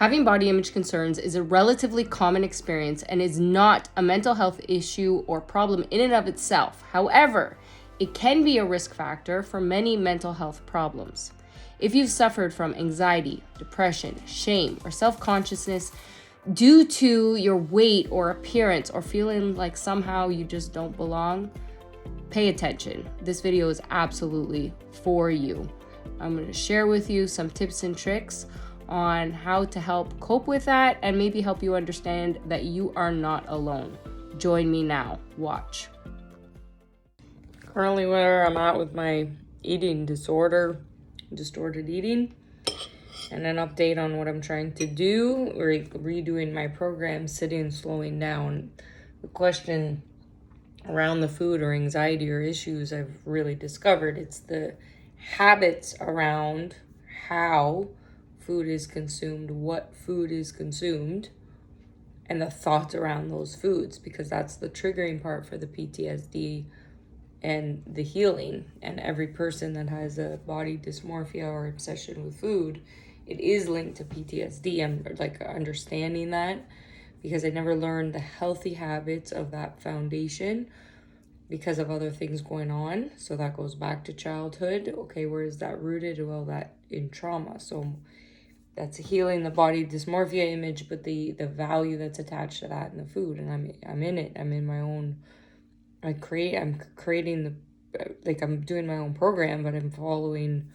Having body image concerns is a relatively common experience and is not a mental health issue or problem in and of itself. However, it can be a risk factor for many mental health problems. If you've suffered from anxiety, depression, shame, or self-consciousness due to your weight or appearance, or feeling like somehow you just don't belong, pay attention. This video is absolutely for you. I'm going to share with you some tips and tricks on how to help cope with that and maybe help you understand that you are not alone. Join me now. Watch. Currently where I'm at with my eating disorder, distorted eating, and an update on what I'm trying to do, or redoing my program, sitting, slowing down. The question around the food or anxiety or issues I've really discovered, it's the habits around how food is consumed, what food is consumed, and the thoughts around those foods, because that's the triggering part for the PTSD and the healing. And every person that has a body dysmorphia or obsession with food, it is linked to PTSD. I'm like understanding that because I never learned the healthy habits of that foundation because of other things going on. So that goes back to childhood. Okay, where is that rooted? Well, that in trauma. So that's healing the body dysmorphia image, but the value that's attached to that in the food. And I'm in it. I'm in my own, I'm creating the, like I'm doing my own program, but I'm following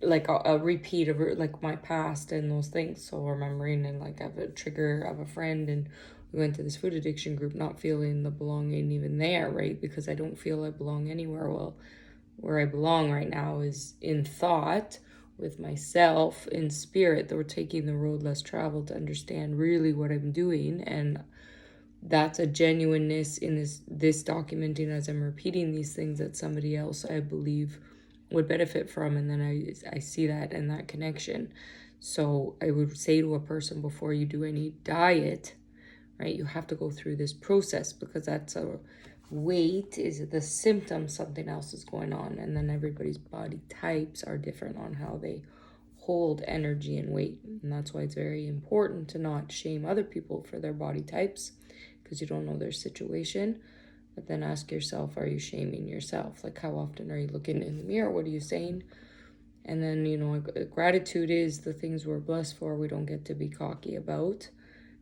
like a repeat of like my past and those things. So remembering, and like I have a trigger of a friend, and we went to this food addiction group, not feeling the belonging even there, right? Because I don't feel I belong anywhere. Well, where I belong right now is in thought with myself, in spirit, that we're taking the road less traveled to understand really what I'm doing. And that's a genuineness in this documenting as I'm repeating these things that somebody else, I believe, would benefit from. And then I see that and that connection. So I would say to a person, before you do any diet, right, you have to go through this process, because that's a weight is the symptom, something else is going on. And then everybody's body types are different on how they hold energy and weight. And that's why it's very important to not shame other people for their body types, because you don't know their situation. But then ask yourself, are you shaming yourself? Like, how often are you looking in the mirror? What are you saying? And then, you know, gratitude is the things we're blessed for. We don't get to be cocky about.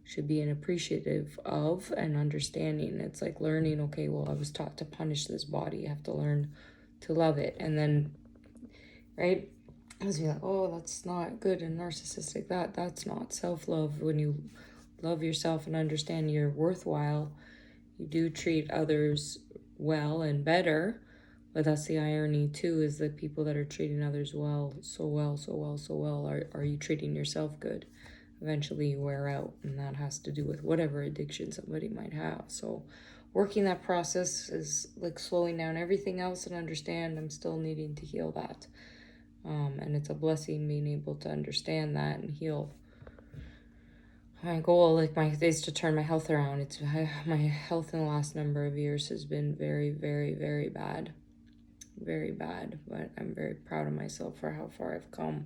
Should be an appreciative of and understanding. It's like learning, okay, well, I was taught to punish this body. I have to learn to love it. And then, right, as you're like, oh, that's not good and narcissistic. That's not self-love. When you love yourself and understand you're worthwhile, you do treat others well and better. But that's the irony too, is that people that are treating others so well, are you treating yourself good? Eventually you wear out, and that has to do with whatever addiction somebody might have. So working that process is like slowing down everything else and understand I'm still needing to heal that. And it's a blessing being able to understand that and heal. My goal, is to turn my health around. My health in the last number of years has been very, very, very bad. Very bad. But I'm very proud of myself for how far I've come.